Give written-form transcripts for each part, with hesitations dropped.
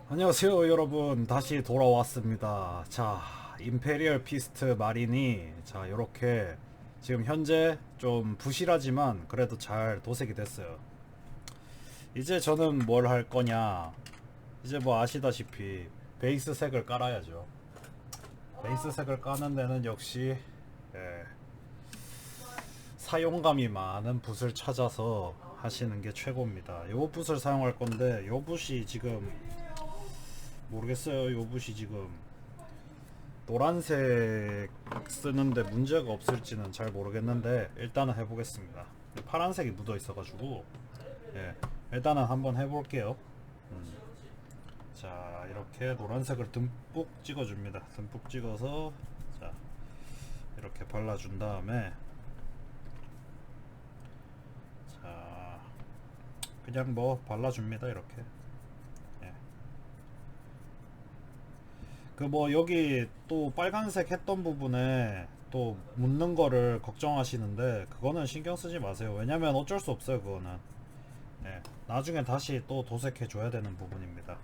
안녕하세요 여러분, 다시 돌아왔습니다. 자, 임페리얼 피스트 마린이 자 요렇게 지금 현재 좀 부실하지만 그래도 잘 도색이 됐어요. 이제 저는 뭘 할 거냐, 이제 뭐 아시다시피 베이스 색을 깔아야죠. 베이스 색을 까는 데는 역시 예, 사용감이 많은 붓을 찾아서 하시는 게 최고입니다. 요 붓을 사용할 건데 요 붓이 지금 모르겠어요. 요 붓이 지금 노란색 쓰는데 문제가 없을지는 잘 모르겠는데 일단은 해보겠습니다. 파란색이 묻어 있어가지고 예, 일단은 한번 해볼게요. 자, 이렇게 노란색을 듬뿍 찍어줍니다. 듬뿍 찍어서 자 이렇게 발라준 다음에 자 그냥 뭐 발라줍니다. 이렇게 예. 그 뭐 여기 또 빨간색 했던 부분에 또 묻는 거를 걱정하시는데 그거는 신경 쓰지 마세요. 왜냐면 어쩔 수 없어요. 그거는 예, 나중에 다시 또 도색해 줘야 되는 부분입니다.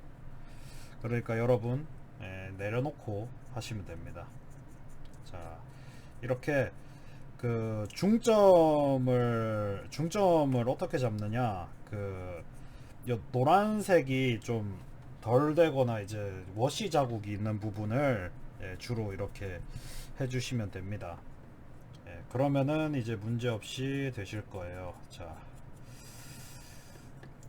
그러니까 여러분 예, 내려놓고 하시면 됩니다. 자, 이렇게 그 중점을 어떻게 잡느냐, 그 노란색이 좀 덜 되거나 이제 워시 자국이 있는 부분을 예, 주로 이렇게 해주시면 됩니다. 예, 그러면은 이제 문제 없이 되실 거예요. 자,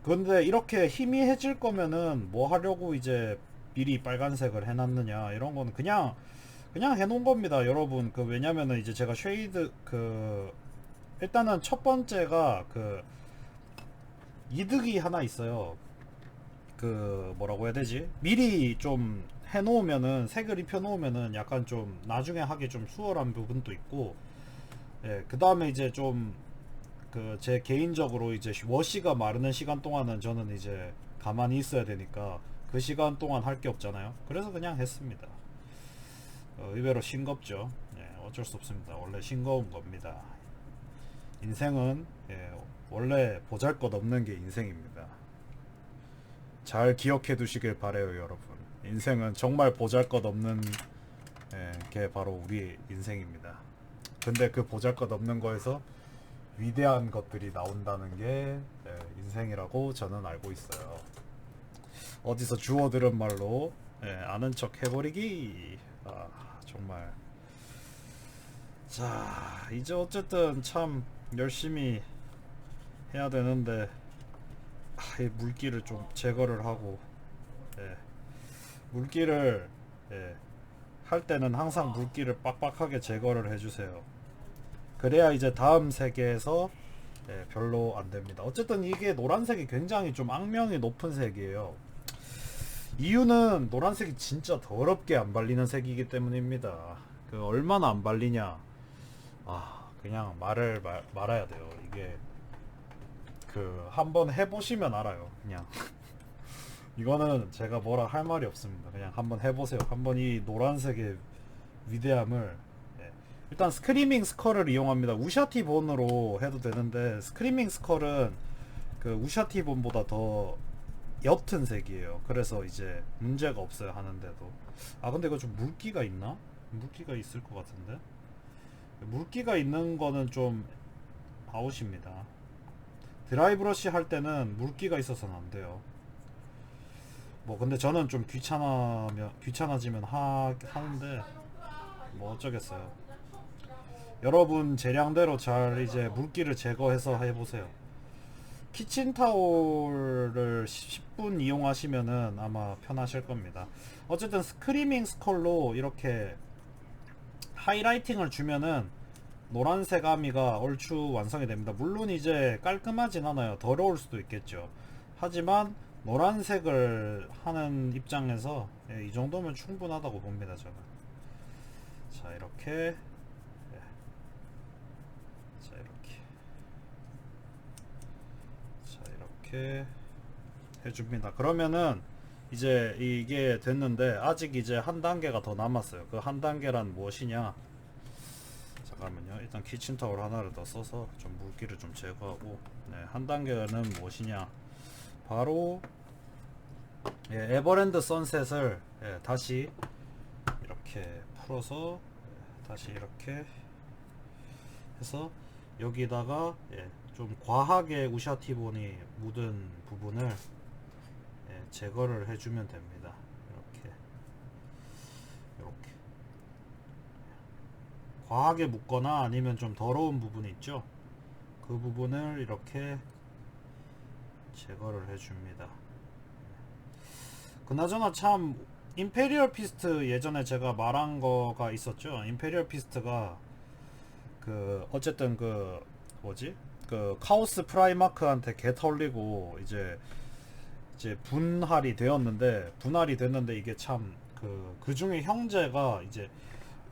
근데 이렇게 희미해질 거면은 뭐 하려고 이제 미리 빨간색을 해놨느냐, 이런 거는 그냥 해놓은 겁니다, 여러분. 그 왜냐면은 이제 제가 쉐이드 그 일단은 첫 번째가 그 이득이 하나 있어요. 그 뭐라고 해야 되지? 미리 좀 해놓으면은, 색을 입혀놓으면은 약간 좀 나중에 하기 좀 수월한 부분도 있고, 예, 그 다음에 이제 좀 그 제 개인적으로 이제 워시가 마르는 시간 동안은 저는 이제 가만히 있어야 되니까 그 시간 동안 할 게 없잖아요. 그래서 그냥 했습니다. 의외로 싱겁죠. 예, 어쩔 수 없습니다. 원래 싱거운 겁니다. 인생은 예, 원래 보잘것없는 게 인생입니다. 잘 기억해 두시길 바래요, 여러분. 인생은 정말 보잘것없는 예, 게 바로 우리 인생입니다. 근데 그 보잘것없는 거에서 위대한 것들이 나온다는 게 예, 인생이라고 저는 알고 있어요. 어디서 주워 들은 말로 예, 아는 척 해버리기. 아, 정말. 자, 이제 어쨌든 참 열심히 해야 되는데 이 물기를 좀 제거를 하고 예, 물기를 예, 할 때는 항상 물기를 빡빡하게 제거를 해주세요. 그래야 이제 다음 세계에서 예, 별로 안 됩니다. 어쨌든 이게 노란색이 굉장히 좀 악명이 높은 색이에요. 이유는 노란색이 진짜 더럽게 안 발리는 색이기 때문입니다. 그 얼마나 안 발리냐? 아, 그냥 말아야 돼요. 이게 그 한번 해보시면 알아요. 그냥 이거는 제가 뭐라 할 말이 없습니다. 그냥 한번 해보세요. 한번 이 노란색의 위대함을 예. 일단 스크리밍 스컬을 이용합니다. 우샤티 본으로 해도 되는데 스크리밍 스컬은 그 우샤티 본보다 더 옅은 색이에요. 그래서 이제 문제가 없어요, 하는데도. 아, 근데 이거 좀 물기가 있나? 물기가 있을 것 같은데. 물기가 있는 거는 좀 아웃입니다. 드라이브러시 할 때는 물기가 있어서는 안 돼요. 뭐 근데 저는 좀 귀찮아지면 하는데 뭐 어쩌겠어요. 여러분 재량대로 잘 이제 물기를 제거해서 해보세요. 키친타올을 10분 이용하시면은 아마 편하실 겁니다. 어쨌든 스크리밍 스컬로 이렇게 하이라이팅을 주면은 노란색 아미가 얼추 완성이 됩니다. 물론 이제 깔끔하진 않아요. 더러울 수도 있겠죠. 하지만 노란색을 하는 입장에서 이 정도면 충분하다고 봅니다, 저는. 자, 이렇게. 예, 자, 이렇게. 자, 이렇게 해줍니다. 그러면은 이제 이게 됐는데 아직 이제 한 단계가 더 남았어요. 그 한 단계란 무엇이냐? 잠깐만요. 일단 키친타올 하나를 더 써서 좀 물기를 좀 제거하고, 네, 한 단계는 무엇이냐? 바로 예, 에버랜드 선셋을 다시 이렇게 풀어서 다시 이렇게 해서 여기다가 좀 과하게 우샤티본이 묻은 부분을 제거를 해주면 됩니다. 이렇게 과하게 묻거나 아니면 좀 더러운 부분이 있죠. 그 부분을 이렇게 제거를 해줍니다. 그나저나 참 임페리얼 피스트 예전에 제가 말한 거가 있었죠. 임페리얼 피스트가 그 어쨌든 그 뭐지? 그 카오스 프라이마크한테 개 털리고 이제 분할이 됐는데 이게 참 그 중에 형제가 이제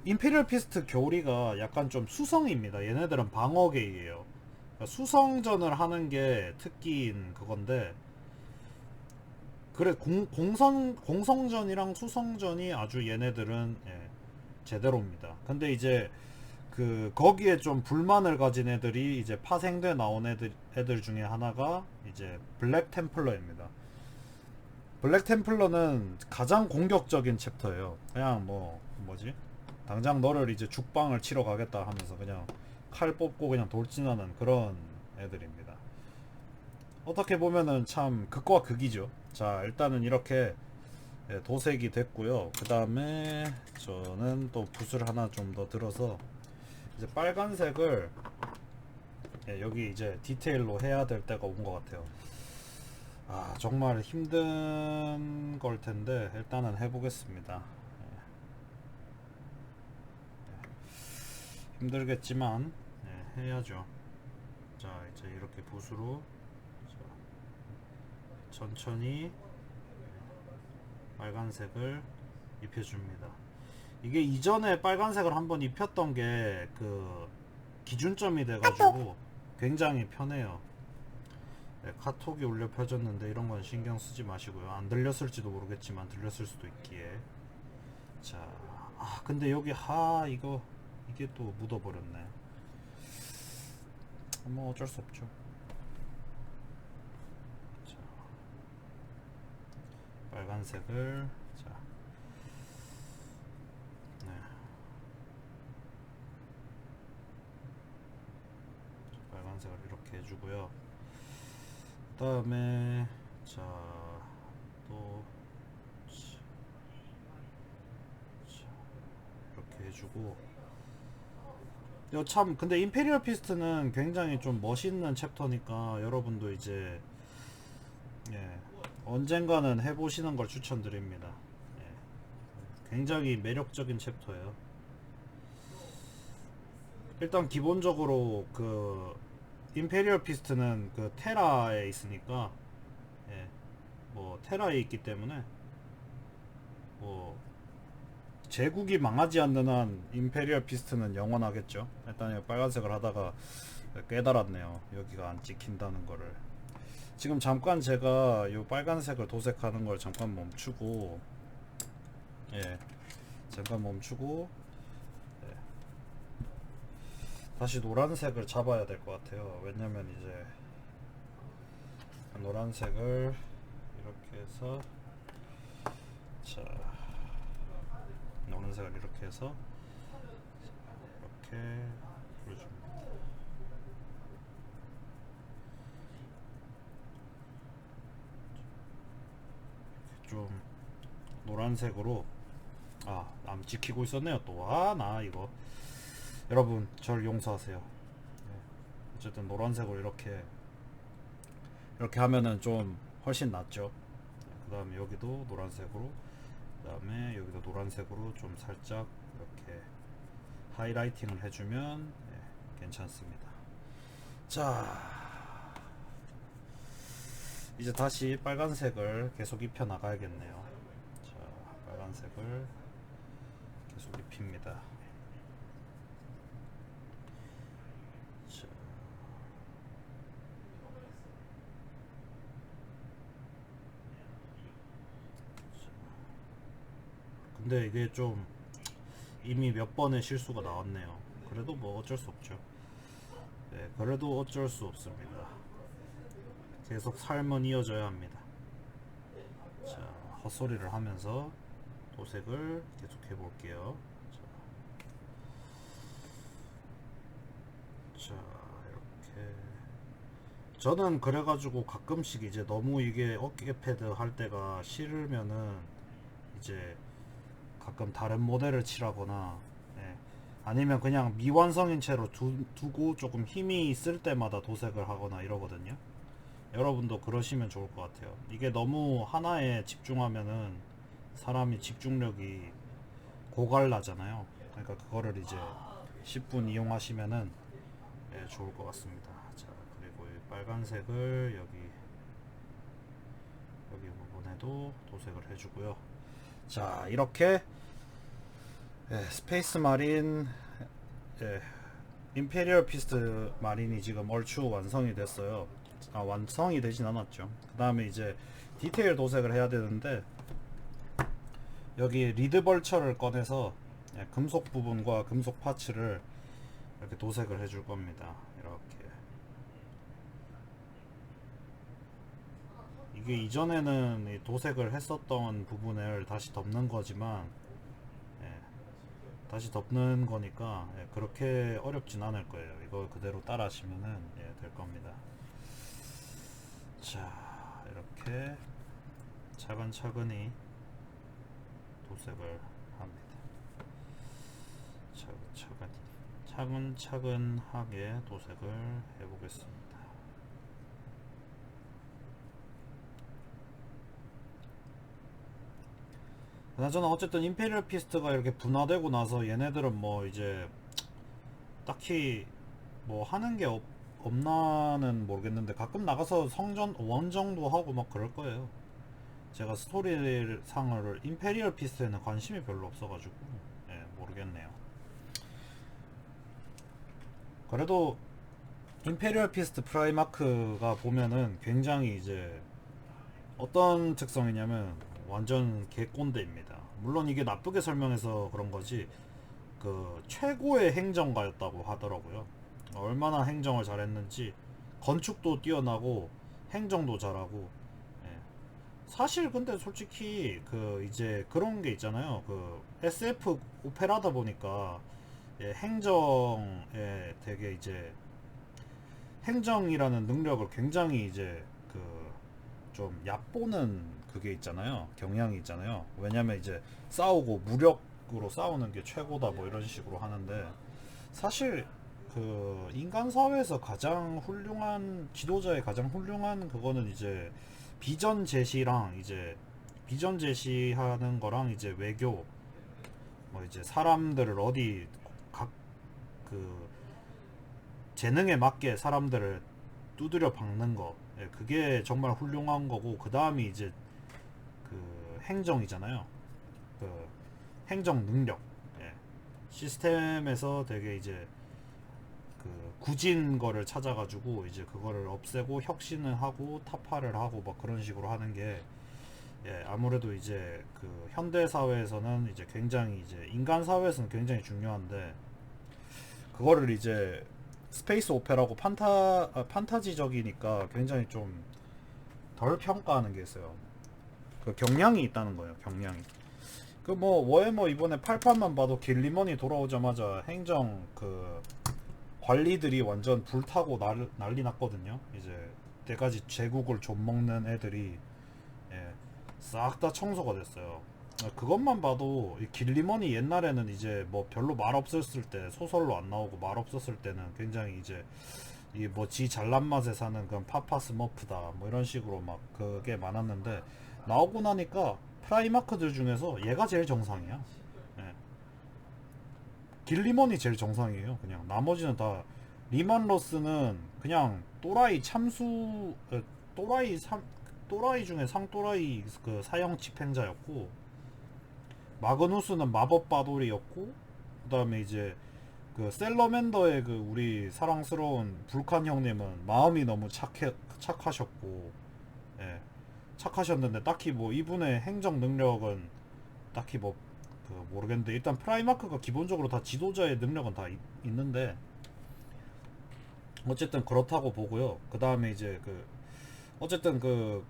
임페리얼 피스트 교리가 약간 좀 수성입니다. 얘네들은 방어계이에요. 그러니까 수성전을 하는 게 특기인 그건데 그래 공성전이랑 수성전이 아주 얘네들은 제대로입니다. 근데 이제 그 거기에 좀 불만을 가진 애들이 이제 파생돼 나온 애들 중에 하나가 이제 블랙 템플러입니다. 블랙 템플러는 가장 공격적인 챕터예요. 그냥 뭐지? 당장 너를 이제 죽방을 치러 가겠다 하면서 그냥 칼 뽑고 그냥 돌진하는 그런 애들입니다. 어떻게 보면은 참 극과 극이죠. 자, 일단은 이렇게 도색이 됐고요. 그 다음에 저는 또 붓을 하나 좀 더 들어서 이제 빨간색을 여기 이제 디테일로 해야 될 때가 온 것 같아요. 아, 정말 힘든 걸 텐데 일단은 해보겠습니다. 힘들겠지만 해야죠. 자, 이제 이렇게 붓으로 천천히 빨간색을 입혀줍니다. 이게 이전에 빨간색을 한번 입혔던 게 그 기준점이 돼가지고 굉장히 편해요. 카톡이 울려 펴졌는데 이런 건 신경 쓰지 마시고요. 안 들렸을지도 모르겠지만 들렸을 수도 있기에. 자, 근데 여기 이게 또 묻어버렸네. 뭐 어쩔 수 없죠. 자, 빨간색을 네. 빨간색을 이렇게 해주고요. 그 다음에 또 이렇게 해주고 참 근데 임페리얼 피스트는 굉장히 좀 멋있는 챕터니까 여러분도 이제 언젠가는 해보시는 걸 추천드립니다. 굉장히 매력적인 챕터예요. 일단 기본적으로 그 임페리얼 피스트는 그 테라에 있으니까 뭐 테라에 있기 때문에 뭐 제국이 망하지 않는 한 임페리얼 피스트는 영원하겠죠. 일단 빨간색을 하다가 깨달았네요. 여기가 안 찍힌다는 거를. 지금 잠깐 제가 이 빨간색을 도색하는 걸 잠깐 멈추고 잠깐 멈추고 다시 노란색을 잡아야 될 것 같아요. 왜냐면 이제 노란색을 이렇게 해서 노란색을 이렇게 해서 이렇게 뿌려줍니다. 좀 노란색으로 남 지키고 있었네요 또. 나 이거 여러분 절 용서하세요. 어쨌든 노란색으로 이렇게 하면은 좀 훨씬 낫죠. 그 다음에 여기도 노란색으로, 그 다음에 여기도 노란색으로 좀 살짝 이렇게 하이라이팅을 해주면 괜찮습니다. 자, 이제 다시 빨간색을 계속 입혀 나가야겠네요. 자, 빨간색을 계속 입힙니다. 근데 이게 좀 이미 몇 번의 실수가 나왔네요. 그래도 뭐 어쩔 수 없죠. 그래도 어쩔 수 없습니다. 계속 삶은 이어져야 합니다. 자, 헛소리를 하면서 도색을 계속 해볼게요. 자, 이렇게 저는 그래가지고 가끔씩 이제 너무 이게 어깨 패드 할 때가 싫으면은 이제 가끔 다른 모델을 칠하거나, 예, 아니면 그냥 미완성인 채로 두고 조금 힘이 있을 때마다 도색을 하거나 이러거든요. 여러분도 그러시면 좋을 것 같아요. 이게 너무 하나에 집중하면은 사람이 집중력이 고갈나잖아요. 그러니까 그거를 이제 10분 이용하시면은, 예, 좋을 것 같습니다. 자, 그리고 이 빨간색을 여기 부분에도 도색을 해주고요. 자, 이렇게, 예, 스페이스 마린, 예, 임페리얼 피스트 마린이 지금 얼추 완성이 됐어요. 완성이 되진 않았죠. 그 다음에 이제 디테일 도색을 해야 되는데, 여기 리드 벌처를 꺼내서, 예, 금속 부분과 금속 파츠를 이렇게 도색을 해줄 겁니다. 이렇게. 이게 이전에는 이 도색을 했었던 부분을 다시 덮는 거지만, 예, 다시 덮는 거니까, 예, 그렇게 어렵진 않을 거예요. 이거 그대로 따라 하시면은, 예, 될 겁니다. 자, 이렇게 차근차근히 도색을 합니다. 차근차근하게 도색을 해보겠습니다. 그나저나 어쨌든 임페리얼 피스트가 이렇게 분화되고 나서 얘네들은 뭐 이제 딱히 뭐 하는 게 없나는 모르겠는데, 가끔 나가서 성전 원정도 하고 막 그럴 거예요. 제가 스토리상을 임페리얼 피스트에는 관심이 별로 없어가지고, 예, 모르겠네요. 그래도 임페리얼 피스트 프라이마크가 보면은 굉장히 이제 어떤 특성이냐면 완전 개꼰대입니다. 물론 이게 나쁘게 설명해서 그런 거지, 그 최고의 행정가였다고 하더라고요. 얼마나 행정을 잘했는지, 건축도 뛰어나고 행정도 잘하고, 예. 사실 근데 솔직히 그 이제 그런 게 있잖아요. 그 SF 오페라다 보니까, 예, 행정에 되게 이제 행정이라는 능력을 굉장히 이제 그 좀 얕보는 그게 있잖아요. 경향이 있잖아요. 왜냐면 이제 싸우고 무력으로 싸우는 게 최고다 뭐 이런 식으로 하는데, 사실 그 인간 사회에서 가장 훌륭한 지도자의 가장 훌륭한 그거는 이제 비전 제시랑, 이제 비전 제시하는 거랑, 이제 외교, 뭐 이제 사람들을 어디 각 그 재능에 맞게 사람들을 두드려 박는 거, 예, 그게 정말 훌륭한 거고, 그 다음이 이제 그 행정이잖아요. 그 행정 능력, 예. 시스템에서 되게 이제 그 굳은 거를 찾아가지고 이제 그거를 없애고 혁신을 하고 타파를 하고 막 그런 식으로 하는 게, 예, 아무래도 이제 그 현대 사회에서는 이제 굉장히, 이제 인간 사회에서는 굉장히 중요한데, 그거를 이제 스페이스 오페라고 판타지적이니까 굉장히 좀 덜 평가하는 게 있어요. 그 경향이 있다는 거예요. 경향이. 그 뭐 워해머 이번에 8판만 봐도 길리먼이 돌아오자마자 행정 그 관리들이 완전 불타고 난리 났거든요. 이제 때까지 제국을 좀 먹는 애들이, 예, 싹 다 청소가 됐어요. 그것만 봐도 이 길리먼이 옛날에는 이제 뭐 별로 말 없었을 때, 소설로 안 나오고 말 없었을 때는 굉장히 이제 이 뭐 지 잘난 맛에 사는 그런 파파스 머프다 뭐 이런 식으로 막 그게 많았는데, 나오고 나니까 프라이마크들 중에서 얘가 제일 정상이야. 예. 길리먼이 제일 정상이에요. 그냥 나머지는 다, 리만 로스는 그냥 또라이 참수, 또라이 중에 상또라이 그 사형 집행자였고, 마그누스는 마법 바돌이었고, 그 다음에 이제 그 셀러맨더의 그 우리 사랑스러운 불칸 형님은 마음이 너무 착하셨고, 예, 착하셨는데 딱히 뭐 이분의 행정 능력은 딱히 뭐 그 모르겠는데, 일단 프라이마크가 기본적으로 다 지도자의 능력은 다 있는데, 어쨌든 그렇다고 보고요. 그 다음에 이제 그 어쨌든 그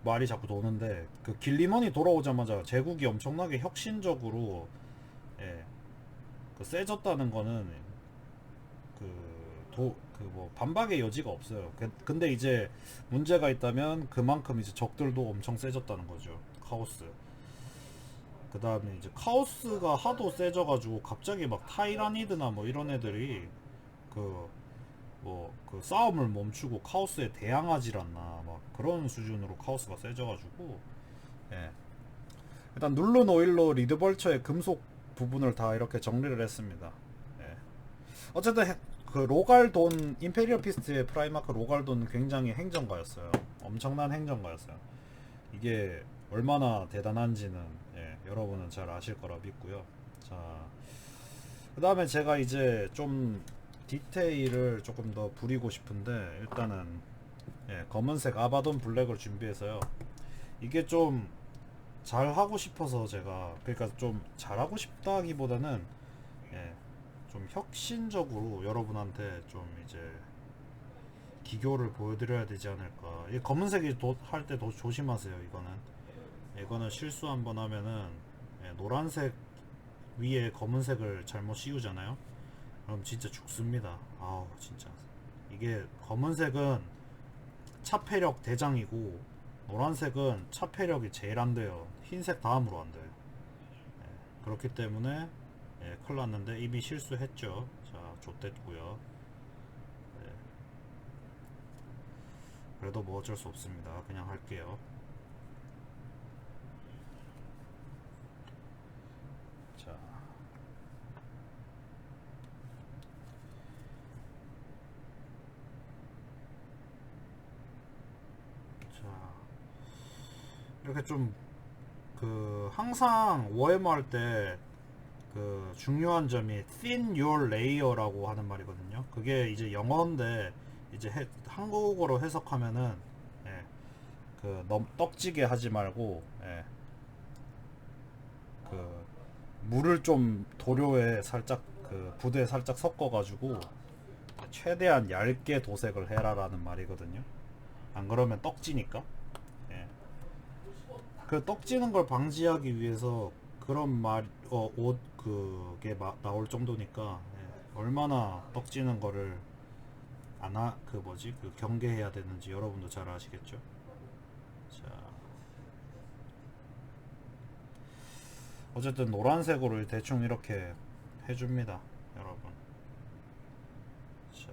말이 자꾸 도는데, 그 길리먼이 돌아오자마자 제국이 엄청나게 혁신적으로, 예, 그 세졌다는 거는 그 뭐 반박의 여지가 없어요. 근데 이제 문제가 있다면 그만큼 이제 적들도 엄청 세졌다는 거죠. 카오스. 그 다음에 이제 카오스가 하도 세져가지고 갑자기 막 타이라니드나 뭐 이런 애들이 그 뭐 그 싸움을 멈추고 카오스에 대항하질 않나 막 그런 수준으로 카오스가 세져가지고, 예. 일단 눌른 오일로 리드벌처의 금속 부분을 다 이렇게 정리를 했습니다. 예. 어쨌든 그 로갈돈 임페리얼 피스트의 프라이마크 로갈돈은 굉장히 행정가였어요. 엄청난 행정가였어요. 이게 얼마나 대단한지는, 예, 여러분은 잘 아실 거라 믿고요. 자, 그 다음에 제가 이제 좀 디테일을 조금 더 부리고 싶은데, 일단은, 예, 검은색 아바돈 블랙을 준비해서요. 이게 좀 잘하고 싶어서 제가, 그러니까 좀 잘하고 싶다기보다는, 예, 좀 혁신적으로 여러분한테 좀 이제 기교를 보여드려야 되지 않을까. 이 검은색이 할 때 더 조심하세요. 이거는 실수 한번 하면은, 예, 노란색 위에 검은색을 잘못 씌우잖아요. 그럼 진짜 죽습니다. 아우 진짜. 이게 검은색은 차폐력 대장이고 노란색은 차폐력이 제일 안 돼요. 흰색 다음으로 안 돼요. 예, 그렇기 때문에, 예, 큰일 났는데 이미 실수했죠. 자, 좆됐고요. 예, 그래도 뭐 어쩔 수 없습니다. 그냥 할게요. 자, 자, 이렇게 좀 그 항상 워해머 할 때 그 중요한 점이 thin your layer라고 하는 말이거든요. 그게 이제 영어인데 이제 한국어로 해석하면은, 예, 그 떡지게 하지 말고, 예, 그 물을 좀 도료에 살짝 그 부대에 살짝 섞어가지고 최대한 얇게 도색을 해라라는 말이거든요. 안 그러면 떡지니까. 예. 그 떡지는 걸 방지하기 위해서 그런 옷 그게 나올 정도니까, 예. 얼마나 떡지는 거를 그 뭐지 그 경계해야 되는지 여러분도 잘 아시겠죠. 자, 어쨌든 노란색으로 대충 이렇게 해줍니다, 여러분. 자,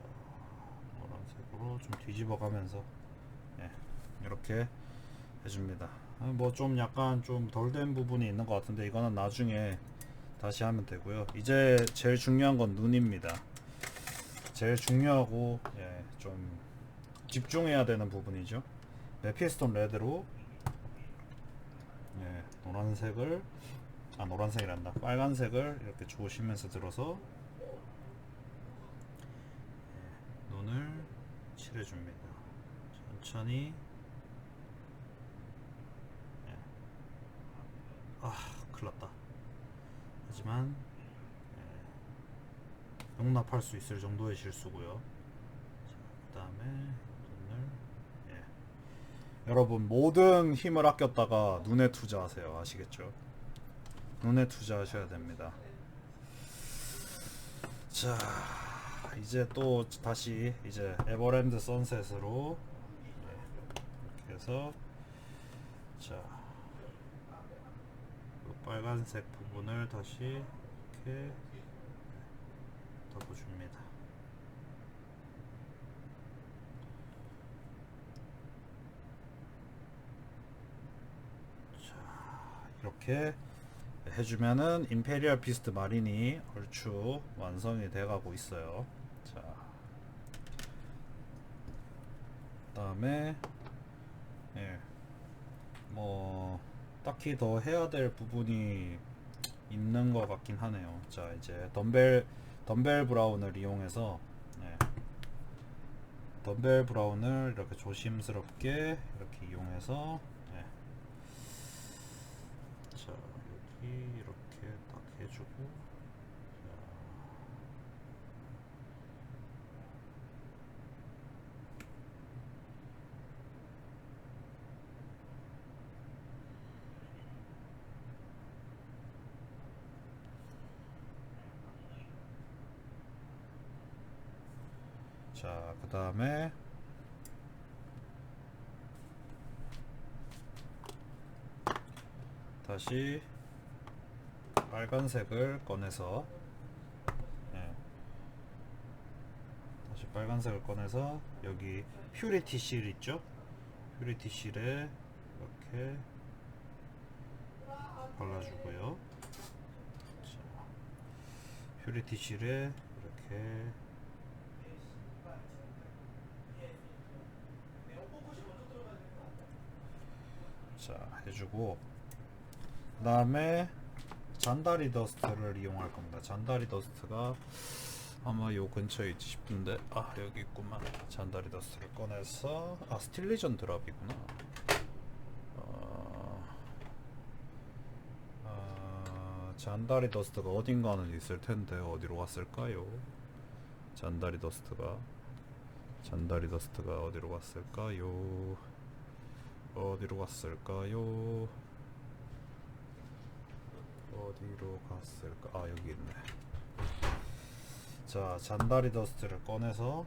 노란색으로 좀 뒤집어 가면서, 예, 이렇게 해줍니다. 뭐 좀 약간 좀 덜 된 부분이 있는 것 같은데 이거는 나중에 다시 하면 되고요. 이제 제일 중요한 건 눈입니다. 제일 중요하고, 예, 좀 집중해야 되는 부분이죠. 메피스톤 레드로, 예, 노란색이란다. 빨간색을 이렇게 조심해서 들어서, 예, 눈을 칠해줍니다. 천천히. 예. 아, 큰일났다. 하지만, 예, 용납할 수 있을 정도의 실수고요. 그 다음에 눈을, 예. 여러분 모든 힘을 아꼈다가 눈에 투자하세요. 아시겠죠? 눈에 투자하셔야 됩니다. 자, 이제 또 다시 이제 에버랜드 선셋으로, 이렇게 해서, 자, 빨간색 부분을 다시 이렇게 덮어줍니다. 자, 이렇게 해주면은 임페리얼 비스트 마린이 얼추 완성이 돼가고 있어요. 자, 그다음에, 예, 뭐 딱히 더 해야 될 부분이 있는 것 같긴 하네요. 자, 이제 덤벨 브라운을 이용해서, 예, 덤벨 브라운을 이렇게 조심스럽게 이렇게 이용해서, 예, 자, 여기 이렇게 딱 해주고, 자, 그 다음에 다시 빨간색을 꺼내서, 예, 다시 빨간색을 꺼내서 여기 퓨리티 실 있죠? 퓨리티 실에 이렇게 발라주고요. 자, 퓨리티 실에 이렇게 자 해주고, 그 다음에 잔다리 더스트를 이용할 겁니다. 잔다리 더스트가 아마 요 근처에 있지 싶은데, 아 여기 있구만. 잔다리 더스트를 꺼내서, 아 스틸리전 드랍이구나. 잔다리 더스트가 어딘가는 있을 텐데 어디로 갔을까요? 잔다리 더스트가 어디로 갔을까요? 어디로 갔을까요? 어디로 갔을까? 아 여기 있네. 자, 잔다리 더스트를 꺼내서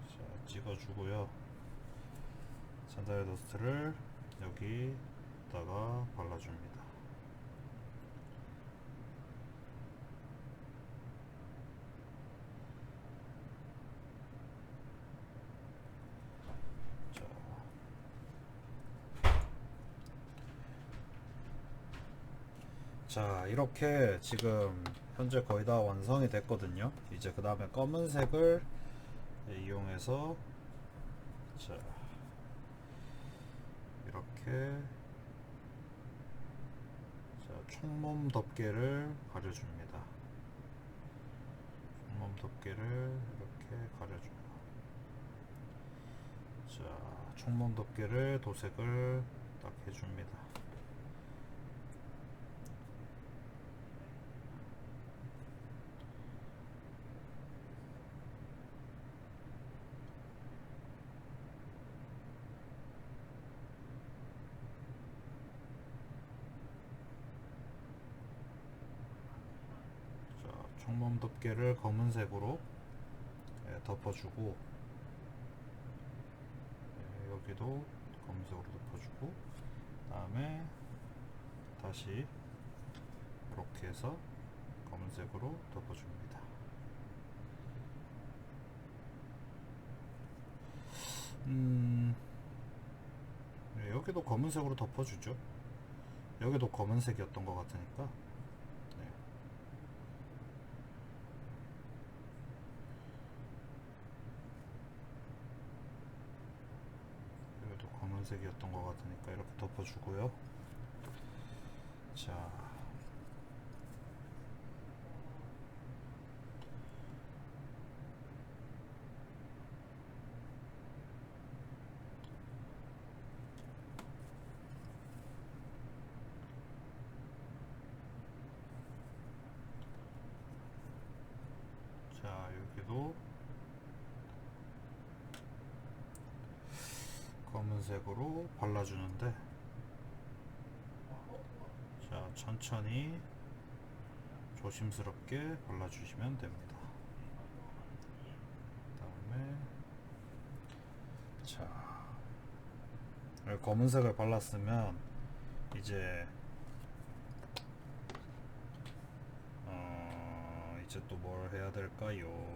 자, 찍어주고요. 잔다리 더스트를 여기다가 발라줍니다. 자, 이렇게 지금 현재 거의 다 완성이 됐거든요. 이제 그 다음에 검은색을 이용해서 자, 이렇게 자, 총몸 덮개를 가려줍니다. 총몸 덮개를 이렇게 가려줍니다. 자, 총몸 덮개를 도색을 딱 해줍니다. 총몸 덮개를 검은색으로 덮어주고, 여기도 검은색으로 덮어주고, 다음에 다시 이렇게 해서 검은색으로 덮어줍니다. 여기도 검은색으로 덮어주죠. 여기도 검은색이었던 것 같으니까. 검은색이었던 것 같으니까 이렇게 덮어주고요. 자, 여기도 검은색으로 발라주는데, 자 천천히 조심스럽게 발라주시면 됩니다. 그 다음에 자, 검은색을 발랐으면 이제 이제 또 뭘 해야 될까요?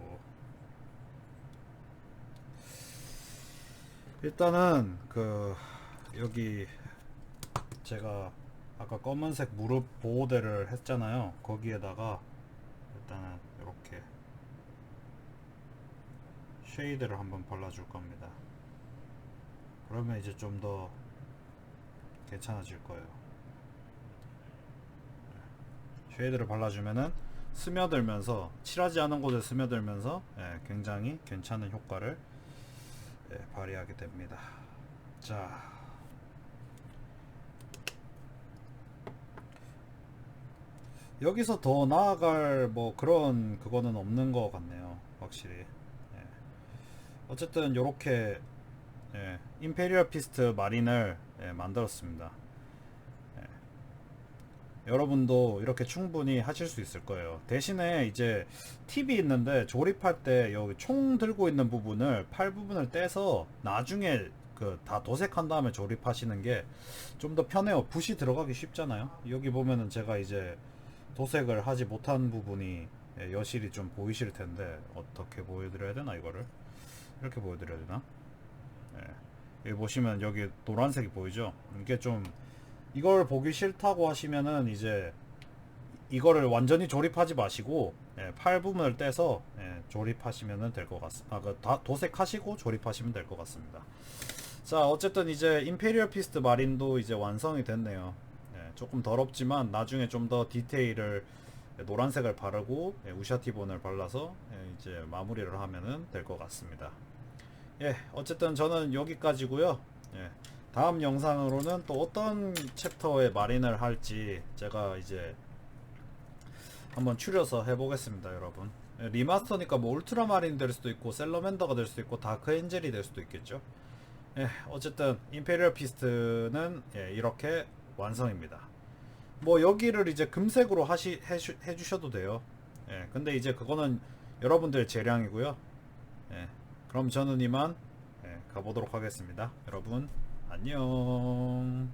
일단은 여기 제가 아까 검은색 무릎 보호대를 했잖아요. 거기에다가 일단은 이렇게 쉐이드를 한번 발라줄 겁니다. 그러면 이제 좀 더 괜찮아질 거예요. 쉐이드를 발라주면은 스며들면서, 칠하지 않은 곳에 스며들면서 굉장히 괜찮은 효과를 발휘하게 됩니다. 자, 여기서 더 나아갈 뭐 그런 그거는 없는 것 같네요. 확실히. 어쨌든 요렇게 임페리얼 피스트 마린을 만들었습니다. 여러분도 이렇게 충분히 하실 수 있을 거예요. 대신에 이제 팁이 있는데, 조립할 때 여기 총 들고 있는 부분을, 팔 부분을 떼서 나중에 그 다 도색한 다음에 조립하시는 게 좀 더 편해요. 붓이 들어가기 쉽잖아요. 여기 보면은 제가 이제 도색을 하지 못한 부분이, 여실히 좀 보이실 텐데, 어떻게 보여드려야 되나, 이거를 이렇게 보여드려야 되나. 여기 보시면 여기 노란색이 보이죠. 이게 좀, 이걸 보기 싫다고 하시면은 이제 이거를 완전히 조립하지 마시고, 팔 부분을 떼서, 조립하시면 될 것 같습니다. 다 도색하시고 조립하시면 될 것 같습니다. 자, 어쨌든 이제 임페리얼 피스트 마린도 이제 완성이 됐네요. 조금 더럽지만 나중에 좀 더 디테일을, 노란색을 바르고, 우샤티본을 발라서, 이제 마무리를 하면은 될 것 같습니다. 어쨌든 저는 여기까지고요. 다음 영상으로는 또 어떤 챕터의 마린을 할지 제가 이제 한번 추려서 해보겠습니다, 여러분. 리마스터니까 뭐 울트라 마린이 될 수도 있고, 셀러맨더가 될 수도 있고, 다크 엔젤이 될 수도 있겠죠. 어쨌든 임페리얼 피스트는, 이렇게 완성입니다. 뭐 여기를 이제 금색으로 해주셔도 돼요. 근데 이제 그거는 여러분들 재량이고요. 그럼 저는 이만, 가보도록 하겠습니다. 여러분 안녕.